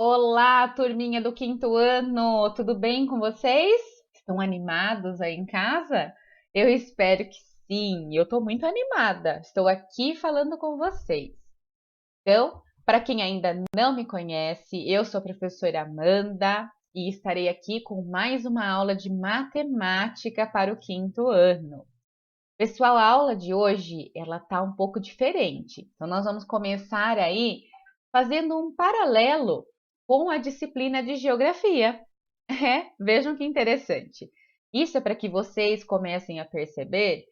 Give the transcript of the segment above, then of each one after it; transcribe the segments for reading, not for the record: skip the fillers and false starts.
Olá, turminha do quinto ano, tudo bem com vocês? Estão animados aí em casa? Eu espero que sim, eu estou muito animada. Estou aqui falando com vocês. Então, para quem ainda não me conhece, eu sou a professora Amanda e estarei aqui com mais uma aula de matemática para o quinto ano. Pessoal, a aula de hoje, ela tá um pouco diferente. Então, nós vamos começar aí fazendo um paralelo com a disciplina de geografia. Vejam que interessante. Isso é para que vocês comecem a perceber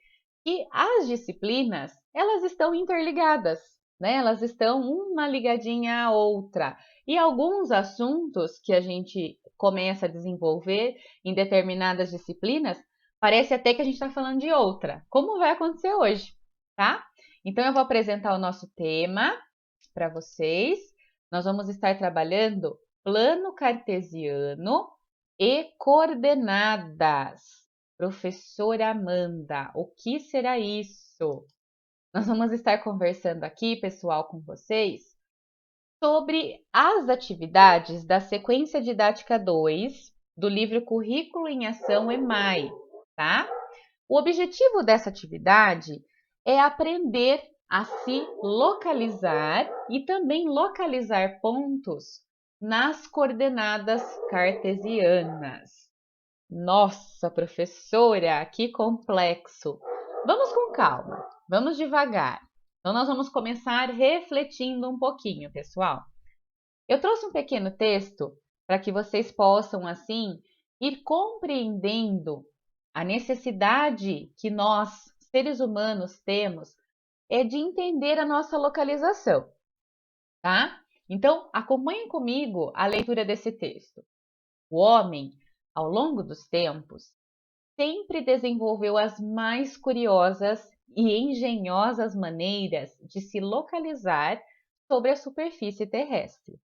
que as disciplinas, elas estão interligadas, né? Elas estão uma ligadinha à outra. E alguns assuntos que a gente começa a desenvolver em determinadas disciplinas, parece até que a gente está falando de outra, como vai acontecer hoje, tá? Então, eu vou apresentar o nosso tema para vocês. Nós vamos estar trabalhando plano cartesiano e coordenadas. Professora Amanda, o que será isso? Nós vamos estar conversando aqui, pessoal, com vocês sobre as atividades da sequência didática 2 do livro Currículo em Ação EMAI, tá? O objetivo dessa atividade é aprender a se localizar e também localizar pontos nas coordenadas cartesianas. Nossa, professora, que complexo! Vamos com calma, vamos devagar. Então, nós vamos começar refletindo um pouquinho, pessoal. Eu trouxe um pequeno texto para que vocês possam, assim, ir compreendendo a necessidade que nós, seres humanos, temos é de entender a nossa localização, tá? Então, acompanhem comigo a leitura desse texto. O homem, ao longo dos tempos, sempre desenvolveu as mais curiosas e engenhosas maneiras de se localizar sobre a superfície terrestre.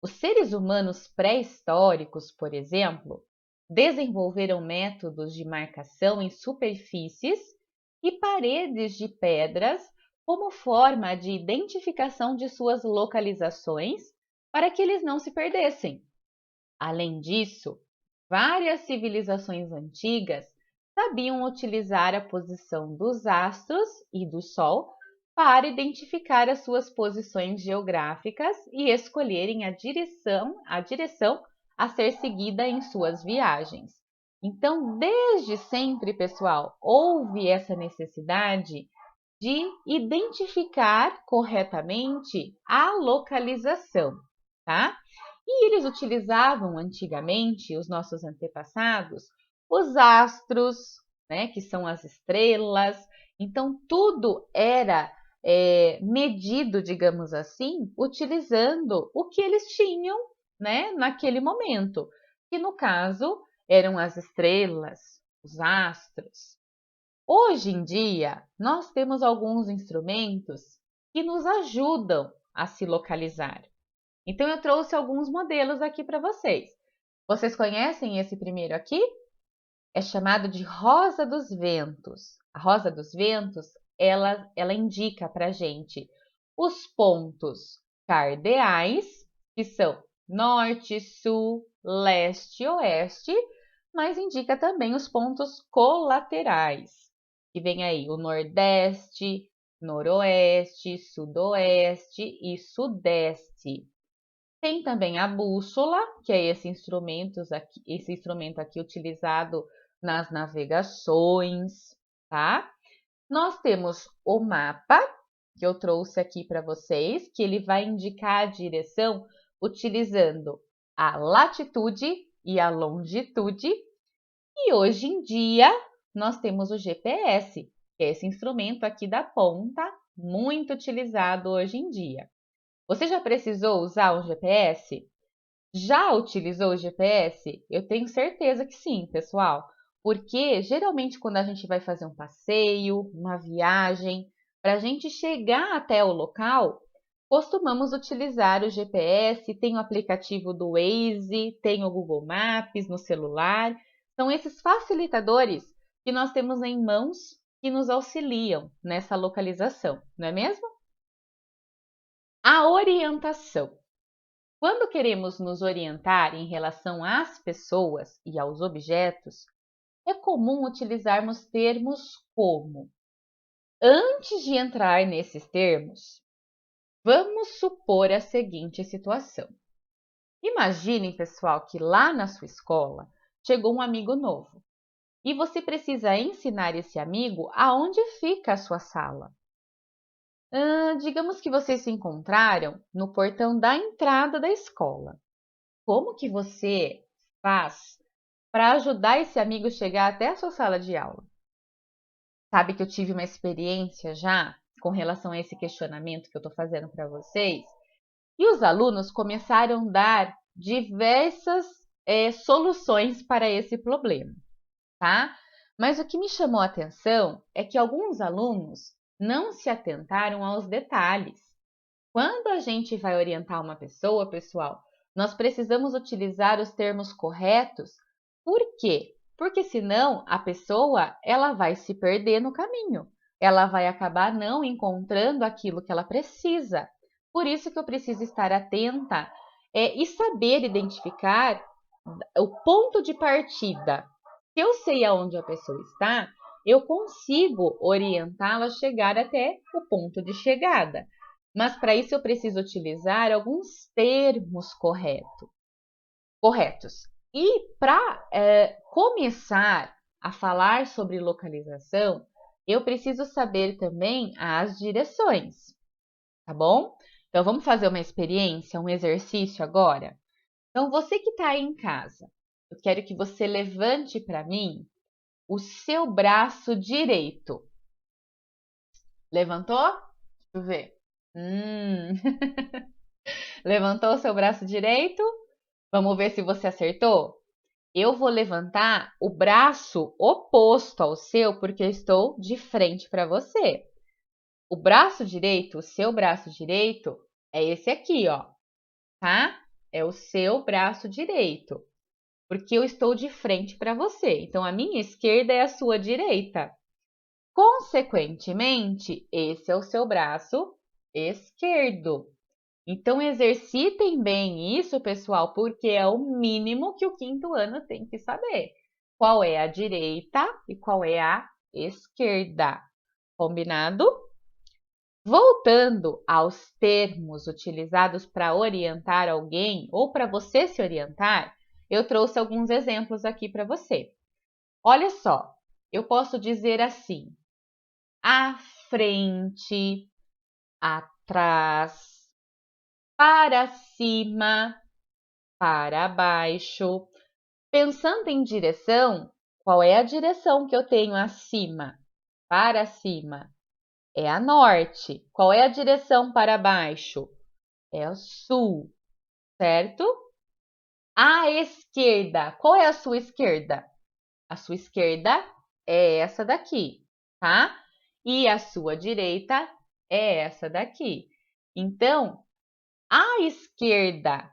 Os seres humanos pré-históricos, por exemplo, desenvolveram métodos de marcação em superfícies e paredes de pedras como forma de identificação de suas localizações para que eles não se perdessem. Além disso, várias civilizações antigas sabiam utilizar a posição dos astros e do Sol para identificar as suas posições geográficas e escolherem a direção a ser seguida em suas viagens. Então, desde sempre, pessoal, houve essa necessidade de identificar corretamente a localização, tá? E eles utilizavam antigamente, os nossos antepassados, os astros, né, que são as estrelas. Então, tudo era medido, digamos assim, utilizando o que eles tinham, né, naquele momento, que no caso eram as estrelas, os astros. Hoje em dia, nós temos alguns instrumentos que nos ajudam a se localizar. Então, eu trouxe alguns modelos aqui para vocês. Vocês conhecem esse primeiro aqui? É chamado de rosa dos ventos. A rosa dos ventos, ela indica para a gente os pontos cardeais, que são norte, sul, leste e oeste, mas indica também os pontos colaterais, que vem aí o nordeste, noroeste, sudoeste e sudeste. Tem também a bússola, que é esse instrumento aqui utilizado nas navegações, tá? Nós temos o mapa, que eu trouxe aqui para vocês, que ele vai indicar a direção utilizando a latitude e a longitude. E hoje em dia, nós temos o GPS, que é esse instrumento aqui da ponta, muito utilizado hoje em dia. Você já precisou usar um GPS? Já utilizou o GPS? Eu tenho certeza que sim, pessoal, porque geralmente quando a gente vai fazer um passeio, uma viagem, para a gente chegar até o local, costumamos utilizar o GPS, tem o aplicativo do Waze, tem o Google Maps no celular. São esses facilitadores que nós temos em mãos que nos auxiliam nessa localização, não é mesmo? A orientação. Quando queremos nos orientar em relação às pessoas e aos objetos, é comum utilizarmos termos como. Antes de entrar nesses termos, vamos supor a seguinte situação. Imaginem, pessoal, que lá na sua escola chegou um amigo novo e você precisa ensinar esse amigo aonde fica a sua sala. Digamos que vocês se encontraram no portão da entrada da escola. Como que você faz para ajudar esse amigo a chegar até a sua sala de aula? Sabe que eu tive uma experiência já com relação a esse questionamento que eu estou fazendo para vocês, e os alunos começaram a dar diversas soluções para esse problema, tá? Mas o que me chamou a atenção é que alguns alunos não se atentaram aos detalhes. Quando a gente vai orientar uma pessoa, pessoal, nós precisamos utilizar os termos corretos. Por quê? Porque senão a pessoa ela vai se perder no caminho. Ela vai acabar não encontrando aquilo que ela precisa. Por isso que eu preciso estar atenta e saber identificar o ponto de partida. Se eu sei aonde a pessoa está, eu consigo orientá-la a chegar até o ponto de chegada. Mas para isso eu preciso utilizar alguns termos corretos. E para começar a falar sobre localização, eu preciso saber também as direções, tá bom? Então vamos fazer uma experiência, um exercício agora? Então você que está aí em casa, eu quero que você levante para mim o seu braço direito. Levantou? Deixa eu ver. Levantou o seu braço direito? Vamos ver se você acertou? Eu vou levantar o braço oposto ao seu, porque eu estou de frente para você. O braço direito, o seu braço direito, é esse aqui, ó, tá? É o seu braço direito, porque eu estou de frente para você. Então, a minha esquerda é a sua direita. Consequentemente, esse é o seu braço esquerdo. Então, exercitem bem isso, pessoal, porque é o mínimo que o quinto ano tem que saber. Qual é a direita e qual é a esquerda. Combinado? Voltando aos termos utilizados para orientar alguém ou para você se orientar, eu trouxe alguns exemplos aqui para você. Olha só, eu posso dizer assim: à frente, atrás, para cima, para baixo. Pensando em direção, qual é a direção que eu tenho acima? Para cima é a norte. Qual é a direção para baixo? É o sul, certo? À esquerda, qual é a sua esquerda? A sua esquerda é essa daqui, tá? E a sua direita é essa daqui. Então, à esquerda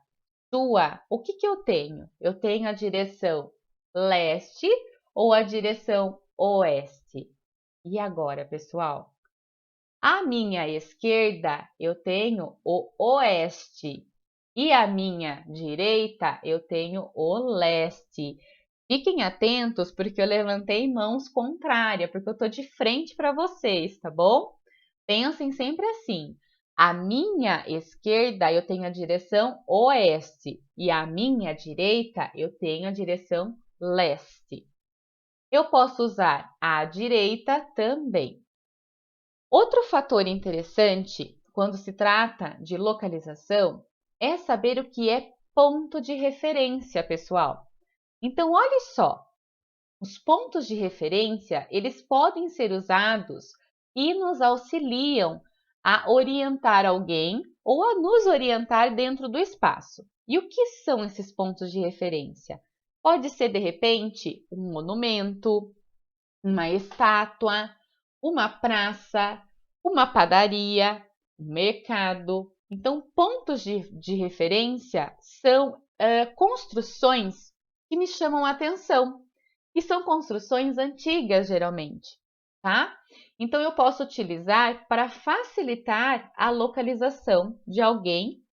sua, o que eu tenho? Eu tenho a direção leste ou a direção oeste? E agora, pessoal? À minha esquerda, eu tenho o oeste. E à minha direita, eu tenho o leste. Fiquem atentos, porque eu levantei mãos contrárias, porque eu estou de frente para vocês, tá bom? Pensem sempre assim. À minha esquerda, eu tenho a direção oeste. E à minha direita, eu tenho a direção leste. Eu posso usar à direita também. Outro fator interessante quando se trata de localização é saber o que é ponto de referência, pessoal. Então, olhe só, os pontos de referência, eles podem ser usados e nos auxiliam a orientar alguém ou a nos orientar dentro do espaço. E o que são esses pontos de referência? Pode ser, de repente, um monumento, uma estátua, uma praça, uma padaria, um mercado. Então, pontos de referência são construções que me chamam a atenção. E são construções antigas, geralmente, tá? Então, eu posso utilizar para facilitar a localização de alguém,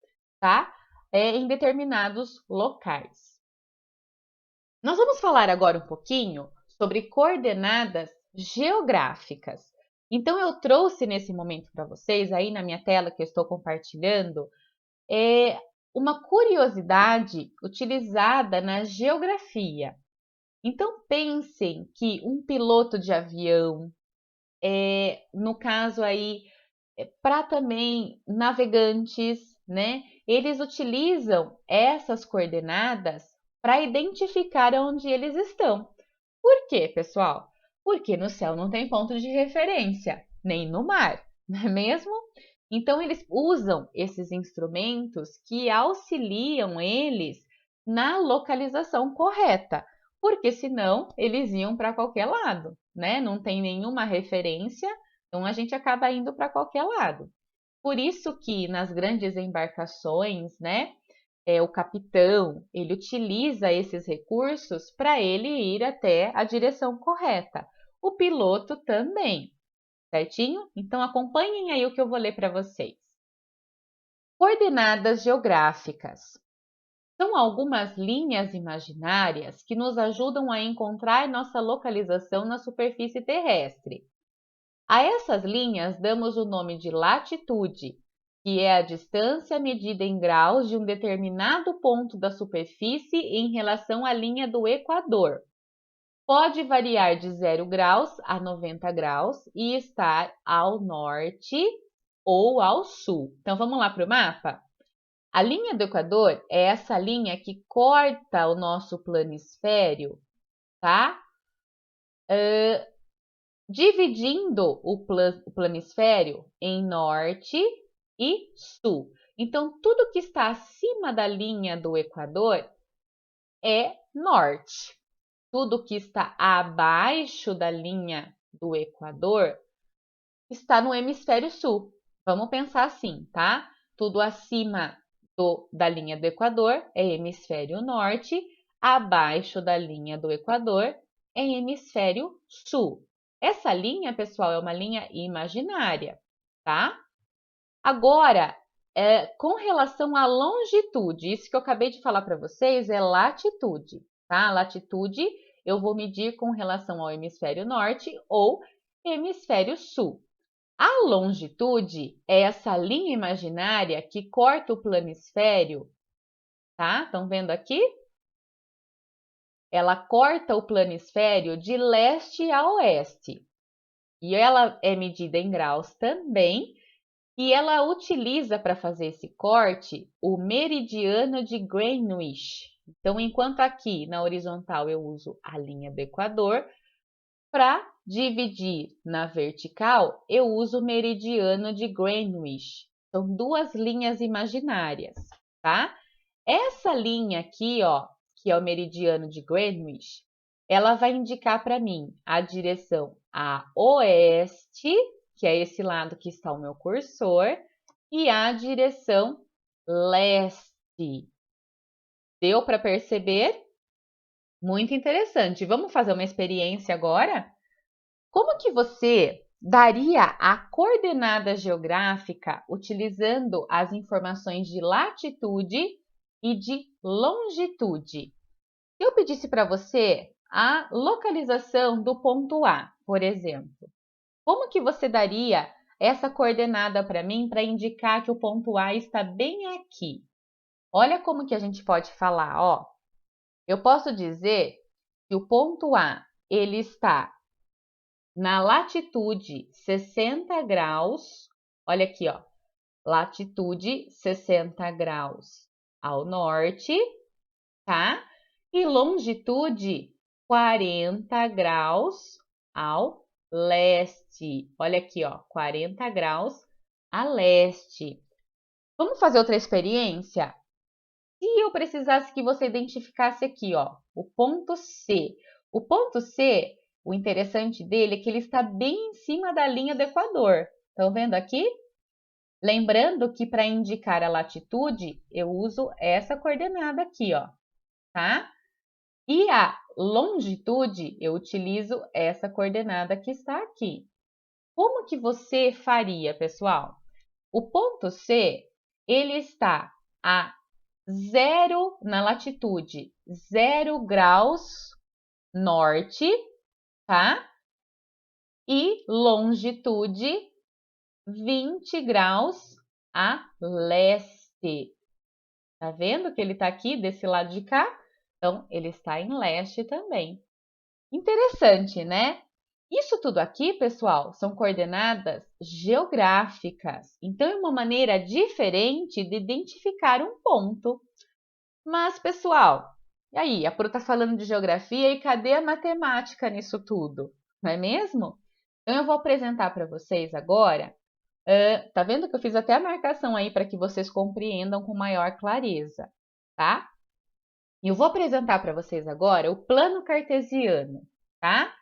tá? em determinados locais. Nós vamos falar agora um pouquinho sobre coordenadas geográficas. Então, eu trouxe nesse momento para vocês, aí na minha tela que eu estou compartilhando, uma curiosidade utilizada na geografia. Então, pensem que um piloto de avião, no caso aí, para também navegantes, né? Eles utilizam essas coordenadas para identificar onde eles estão. Por quê, pessoal? Porque no céu não tem ponto de referência, nem no mar, não é mesmo? Então, eles usam esses instrumentos que auxiliam eles na localização correta, porque senão eles iam para qualquer lado, né? Não tem nenhuma referência, então a gente acaba indo para qualquer lado. Por isso que nas grandes embarcações, né, o capitão, ele utiliza esses recursos para ele ir até a direção correta. O piloto também, certinho? Então acompanhem aí o que eu vou ler para vocês. Coordenadas geográficas são algumas linhas imaginárias que nos ajudam a encontrar nossa localização na superfície terrestre. A essas linhas damos o nome de latitude, que é a distância medida em graus de um determinado ponto da superfície em relação à linha do Equador. Pode variar de 0 graus a 90 graus e estar ao norte ou ao sul. Então, vamos lá para o mapa? A linha do Equador é essa linha que corta o nosso planisfério, tá? Dividindo o planisfério em norte e sul. Então, tudo que está acima da linha do Equador é norte. Tudo que está abaixo da linha do Equador está no hemisfério sul. Vamos pensar assim, tá? Tudo acima da linha do Equador é hemisfério norte, abaixo da linha do Equador é hemisfério sul. Essa linha, pessoal, é uma linha imaginária, tá? Agora, com relação à longitude, isso que eu acabei de falar para vocês é latitude, tá? Latitude eu vou medir com relação ao hemisfério norte ou hemisfério sul. A longitude é essa linha imaginária que corta o planisfério, tá? Estão vendo aqui? Ela corta o planisfério de leste a oeste. E ela é medida em graus também, e ela utiliza para fazer esse corte o meridiano de Greenwich. Então, enquanto aqui na horizontal eu uso a linha do Equador, para dividir na vertical eu uso o meridiano de Greenwich. São duas linhas imaginárias, tá? Essa linha aqui, ó, que é o meridiano de Greenwich, ela vai indicar para mim a direção a oeste, que é esse lado que está o meu cursor, e a direção leste. Deu para perceber? Muito interessante. Vamos fazer uma experiência agora? Como que você daria a coordenada geográfica utilizando as informações de latitude e de longitude? Se eu pedisse para você a localização do ponto A, por exemplo, como que você daria essa coordenada para mim para indicar que o ponto A está bem aqui? Olha como que a gente pode falar, ó. Eu posso dizer que o ponto A, ele está na latitude 60 graus, olha aqui, ó, latitude 60 graus ao norte, tá? E longitude 40 graus ao leste. Olha aqui, ó, 40 graus a leste. Vamos fazer outra experiência? Se eu precisasse que você identificasse aqui, ó, o ponto C. O ponto C, o interessante dele é que ele está bem em cima da linha do Equador. Estão vendo aqui? Lembrando que para indicar a latitude, eu uso essa coordenada aqui, ó, tá? E a longitude, eu utilizo essa coordenada que está aqui. Como que você faria, pessoal? O ponto C, ele está a 0 na latitude 0 graus norte, tá? E longitude 20 graus a leste. Tá vendo que ele está aqui desse lado de cá? Então, ele está em leste também. Interessante, né? Isso tudo aqui, pessoal, são coordenadas geográficas. Então, é uma maneira diferente de identificar um ponto. Mas, pessoal, e aí? A Pro está falando de geografia e cadê a matemática nisso tudo? Não é mesmo? Então, eu vou apresentar para vocês agora. Tá vendo que eu fiz até a marcação aí para que vocês compreendam com maior clareza, tá? E eu vou apresentar para vocês agora o plano cartesiano, tá?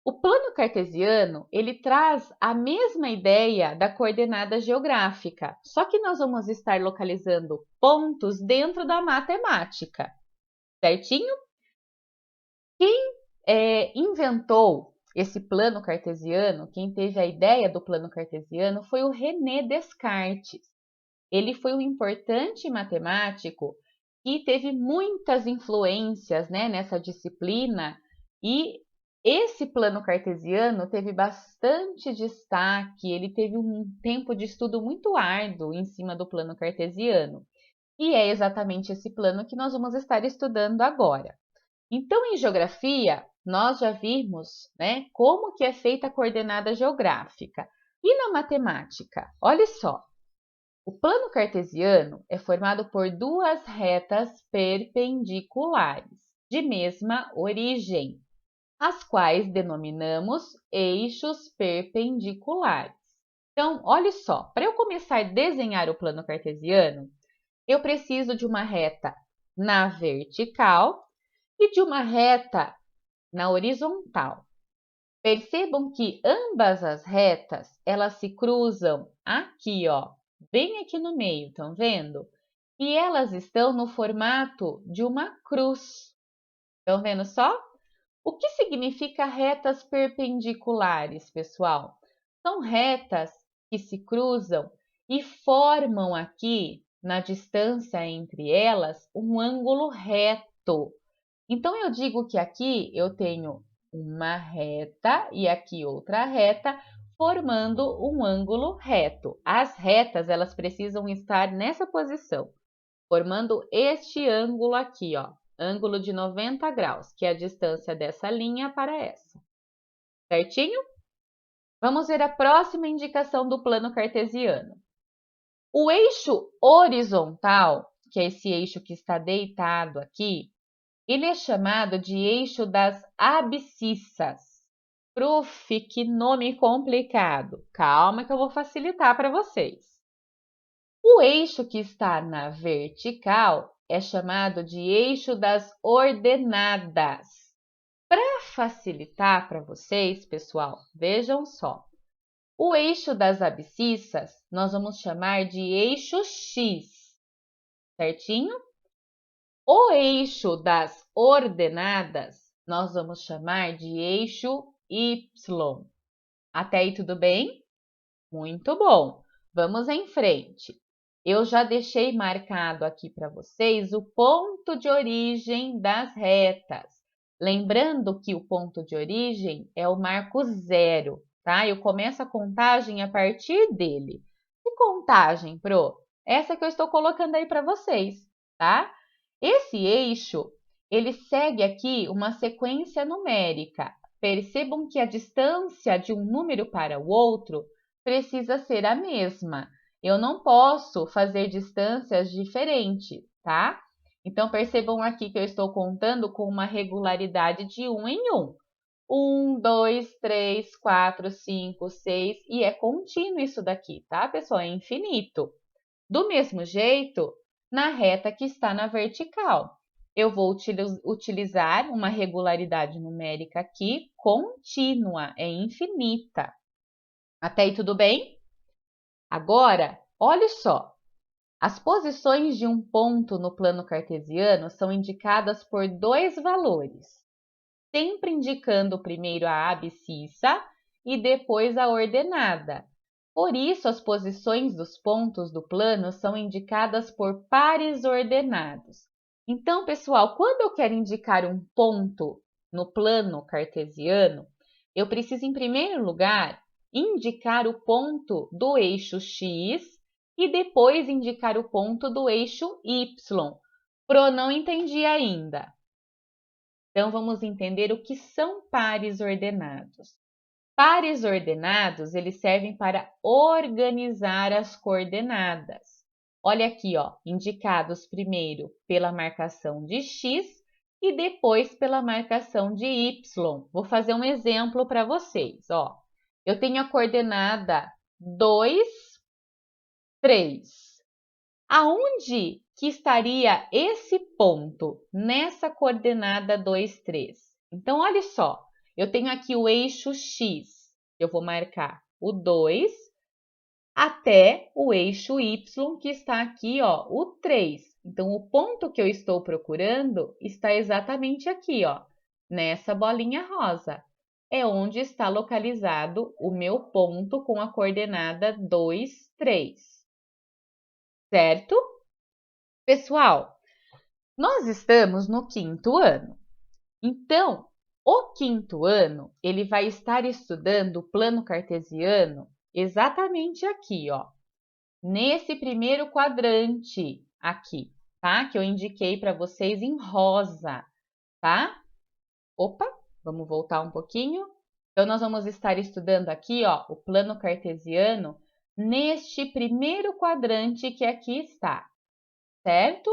O plano cartesiano, ele traz a mesma ideia da coordenada geográfica, só que nós vamos estar localizando pontos dentro da matemática, certinho? Quem inventou esse plano cartesiano, quem teve a ideia do plano cartesiano foi o René Descartes. Ele foi um importante matemático que teve muitas influências, né, nessa disciplina, e esse plano cartesiano teve bastante destaque, ele teve um tempo de estudo muito árduo em cima do plano cartesiano. E é exatamente esse plano que nós vamos estar estudando agora. Então, em geografia, nós já vimos, né, como que é feita a coordenada geográfica. E na matemática? Olha só, o plano cartesiano é formado por duas retas perpendiculares, de mesma origem, as quais denominamos eixos perpendiculares. Então, olha só, para eu começar a desenhar o plano cartesiano, eu preciso de uma reta na vertical e de uma reta na horizontal. Percebam que ambas as retas, elas se cruzam aqui, ó, bem aqui no meio, estão vendo? E elas estão no formato de uma cruz. Estão vendo só? O que significa retas perpendiculares, pessoal? São retas que se cruzam e formam aqui, na distância entre elas, um ângulo reto. Então, eu digo que aqui eu tenho uma reta e aqui outra reta, formando um ângulo reto. As retas, elas precisam estar nessa posição, formando este ângulo aqui, ó, ângulo de 90 graus, que é a distância dessa linha para essa. Certinho? Vamos ver a próxima indicação do plano cartesiano. O eixo horizontal, que é esse eixo que está deitado aqui, ele é chamado de eixo das abscissas. Prof, que nome complicado. Calma que eu vou facilitar para vocês. O eixo que está na vertical é chamado de eixo das ordenadas. Para facilitar para vocês, pessoal, vejam só. O eixo das abscissas nós vamos chamar de eixo X, certinho? O eixo das ordenadas nós vamos chamar de eixo Y. Até aí tudo bem? Muito bom! Vamos em frente. Eu já deixei marcado aqui para vocês o ponto de origem das retas. Lembrando que o ponto de origem é o marco zero, tá? Eu começo a contagem a partir dele. Que contagem, Pro? Essa que eu estou colocando aí para vocês, tá? Esse eixo, ele segue aqui uma sequência numérica. Percebam que a distância de um número para o outro precisa ser a mesma. Eu não posso fazer distâncias diferentes, tá? Então, percebam aqui que eu estou contando com uma regularidade de 1 em 1. 1, 2, 3, 4, 5, 6, e é contínuo isso daqui, tá, pessoal? É infinito. Do mesmo jeito, na reta que está na vertical, eu vou utilizar uma regularidade numérica aqui contínua, é infinita. Até aí tudo bem? Agora, olhe só. As posições de um ponto no plano cartesiano são indicadas por dois valores, sempre indicando primeiro a abscissa e depois a ordenada. Por isso, as posições dos pontos do plano são indicadas por pares ordenados. Então, pessoal, quando eu quero indicar um ponto no plano cartesiano, eu preciso, em primeiro lugar, indicar o ponto do eixo x e depois indicar o ponto do eixo y. Pro, não entendi ainda. Então, vamos entender o que são pares ordenados. Pares ordenados, eles servem para organizar as coordenadas. Olha aqui, ó, indicados primeiro pela marcação de x e depois pela marcação de y. Vou fazer um exemplo para vocês, ó. Eu tenho a coordenada 2, 3. Aonde que estaria esse ponto nessa coordenada 2, 3? Então, olha só, eu tenho aqui o eixo x, eu vou marcar o 2 até o eixo y, que está aqui, ó, o 3. Então, o ponto que eu estou procurando está exatamente aqui, ó, nessa bolinha rosa. É onde está localizado o meu ponto com a coordenada 2, 3. Certo? Pessoal, nós estamos no 5º ano. Então, o 5º ano, ele vai estar estudando o plano cartesiano exatamente aqui, ó, nesse primeiro quadrante aqui, tá? Que eu indiquei para vocês em rosa, tá? Opa, vamos voltar um pouquinho. Então, nós vamos estar estudando aqui, ó, o plano cartesiano neste primeiro quadrante que aqui está, certo?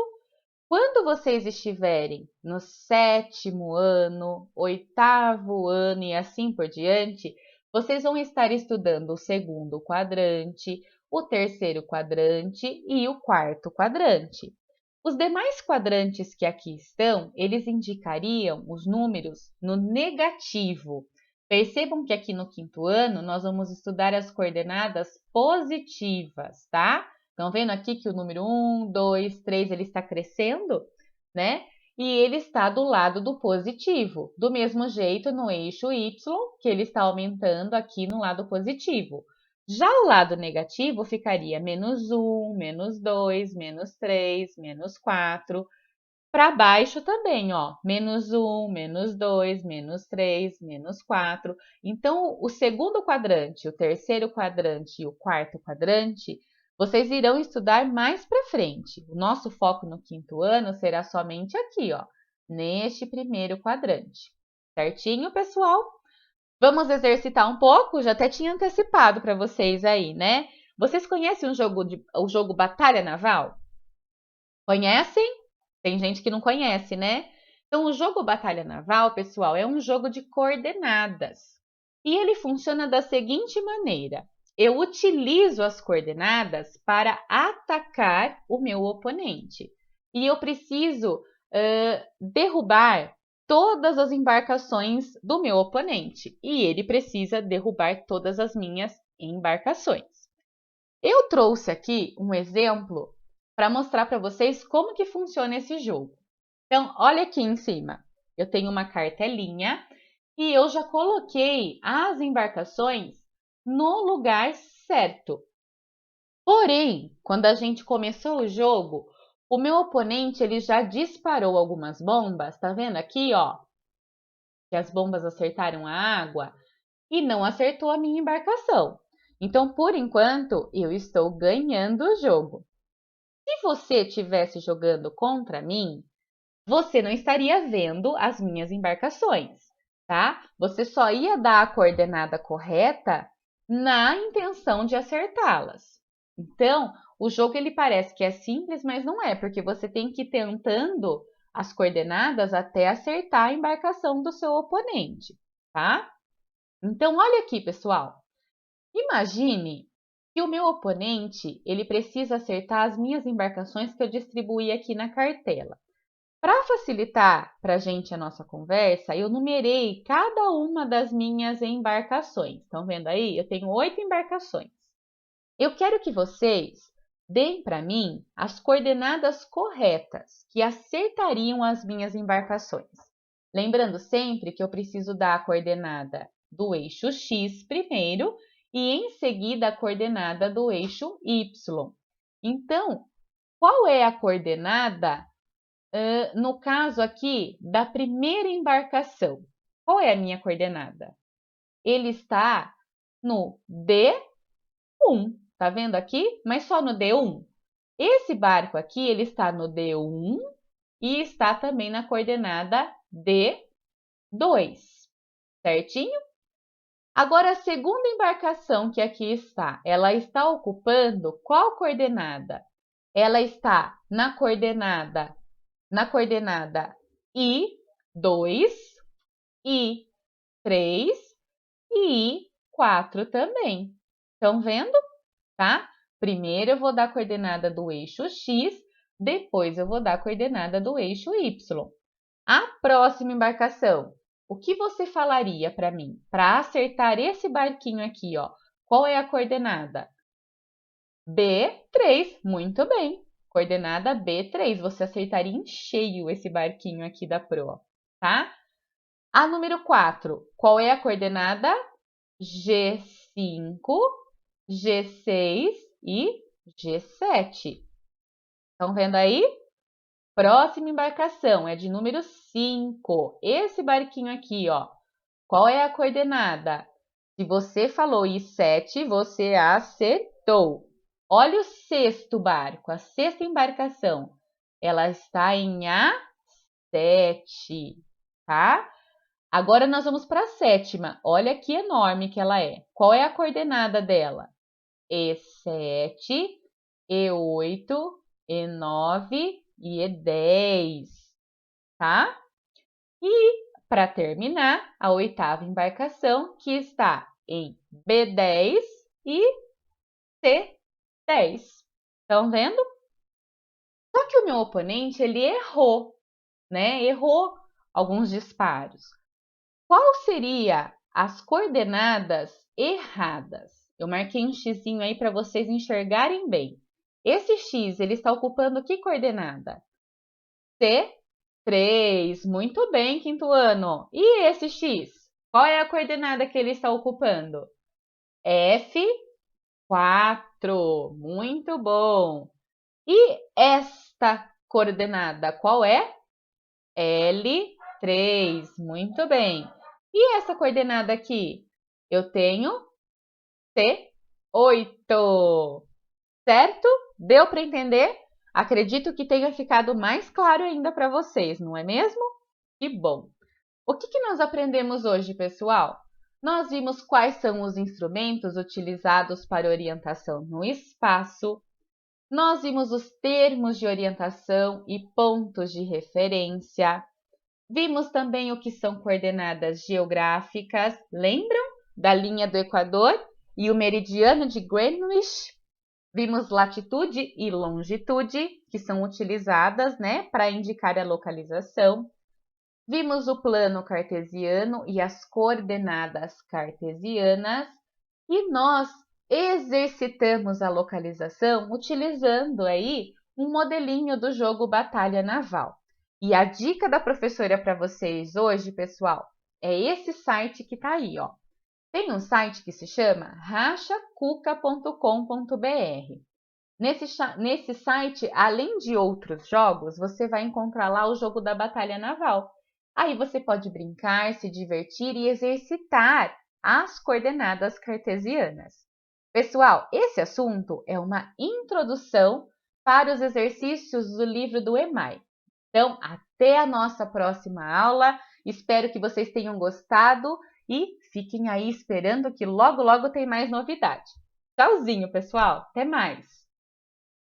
Quando vocês estiverem no 7º ano, 8º ano e assim por diante, vocês vão estar estudando o 2º quadrante, o 3º quadrante e o 4º quadrante. Os demais quadrantes que aqui estão, eles indicariam os números no negativo. Percebam que aqui no 5º ano, nós vamos estudar as coordenadas positivas, tá? Estão vendo aqui que o número 1, 2, 3, ele está crescendo, né? E ele está do lado do positivo. Do mesmo jeito, no eixo y, que ele está aumentando aqui no lado positivo. Já o lado negativo ficaria menos 1, menos 2, menos 3, menos 4. Para baixo também, ó, menos 1, menos 2, menos 3, menos 4. Então, o 2º quadrante, o 3º quadrante e o 4º quadrante, vocês irão estudar mais para frente. O nosso foco no 5º ano será somente aqui, ó, neste primeiro quadrante. Certinho, pessoal? Vamos exercitar um pouco? Já até tinha antecipado para vocês aí, né? Vocês conhecem o jogo Batalha Naval? Conhecem? Tem gente que não conhece, né? Então, o jogo Batalha Naval, pessoal, é um jogo de coordenadas. E ele funciona da seguinte maneira. Eu utilizo as coordenadas para atacar o meu oponente. E eu preciso derrubar todas as embarcações do meu oponente. E ele precisa derrubar todas as minhas embarcações. Eu trouxe aqui um exemplo para mostrar para vocês como que funciona esse jogo. Então, olha aqui em cima. Eu tenho uma cartelinha e eu já coloquei as embarcações no lugar certo. Porém, quando a gente começou o jogo, o meu oponente ele já disparou algumas bombas, tá vendo aqui, ó? Que as bombas acertaram a água e não acertou a minha embarcação. Então, por enquanto, eu estou ganhando o jogo. Se você estivesse jogando contra mim, você não estaria vendo as minhas embarcações, tá? Você só ia dar a coordenada correta na intenção de acertá-las. Então, o jogo ele parece que é simples, mas não é, porque você tem que ir tentando as coordenadas até acertar a embarcação do seu oponente, tá? Então, olha aqui, pessoal. Imagine que o meu oponente ele precisa acertar as minhas embarcações que eu distribuí aqui na cartela. Para facilitar para a gente a nossa conversa, eu numerei cada uma das minhas embarcações. Estão vendo aí? Eu tenho 8 embarcações. Eu quero que vocês deem para mim as coordenadas corretas que acertariam as minhas embarcações. Lembrando sempre que eu preciso dar a coordenada do eixo x primeiro e em seguida a coordenada do eixo y. Então, qual é a coordenada, no caso aqui, da primeira embarcação? Qual é a minha coordenada? Ele está no D1, tá vendo aqui? Mas só no D1. Esse barco aqui, ele está no D1 e está também na coordenada D2, certinho? Agora, a segunda embarcação que aqui está, ela está ocupando qual coordenada? Ela está na coordenada I2, I3 e I4 também. Estão vendo? Tá? Primeiro eu vou dar a coordenada do eixo X, depois eu vou dar a coordenada do eixo Y. A próxima embarcação, o que você falaria para mim? Para acertar esse barquinho aqui, ó, qual é a coordenada? B3, muito bem. Coordenada B3, você acertaria em cheio esse barquinho aqui da Pro, tá? A número 4, qual é a coordenada? G5, G6 e G7. Estão vendo aí? Próxima embarcação é de número 5. Esse barquinho aqui, ó. Qual é a coordenada? Se você falou I7, você acertou. Olha o sexto barco, a sexta embarcação. Ela está em A7, tá? Agora nós vamos para a sétima. Olha que enorme que ela é. Qual é a coordenada dela? E7, E8, E9 e E10, tá? E, para terminar, a oitava embarcação, que está em B10 e C10. Estão vendo? Só que o meu oponente, ele errou, né? Errou alguns disparos. Qual seria as coordenadas erradas? Eu marquei um xizinho aí para vocês enxergarem bem. Esse X, ele está ocupando que coordenada? C3. Muito bem, quinto ano. E esse X? Qual é a coordenada que ele está ocupando? F4. Muito bom. E esta coordenada, qual é? L3. Muito bem. E essa coordenada aqui? Eu tenho C8. Certo? Deu para entender? Acredito que tenha ficado mais claro ainda para vocês, não é mesmo? Que bom! O que nós aprendemos hoje, pessoal? Nós vimos quais são os instrumentos utilizados para orientação no espaço, nós vimos os termos de orientação e pontos de referência, vimos também o que são coordenadas geográficas, lembram da linha do Equador e o meridiano de Greenwich? Vimos latitude e longitude, que são utilizadas, né, para indicar a localização. Vimos o plano cartesiano e as coordenadas cartesianas. E nós exercitamos a localização utilizando aí um modelinho do jogo Batalha Naval. E a dica da professora para vocês hoje, pessoal, é esse site que está aí, ó. Tem um site que se chama rachacuca.com.br. Nesse site, além de outros jogos, você vai encontrar lá o jogo da Batalha Naval. Aí você pode brincar, se divertir e exercitar as coordenadas cartesianas. Pessoal, esse assunto é uma introdução para os exercícios do livro do EMAI. Então, até a nossa próxima aula. Espero que vocês tenham gostado e fiquem aí esperando que logo, logo tem mais novidade. Tchauzinho, pessoal! Até mais!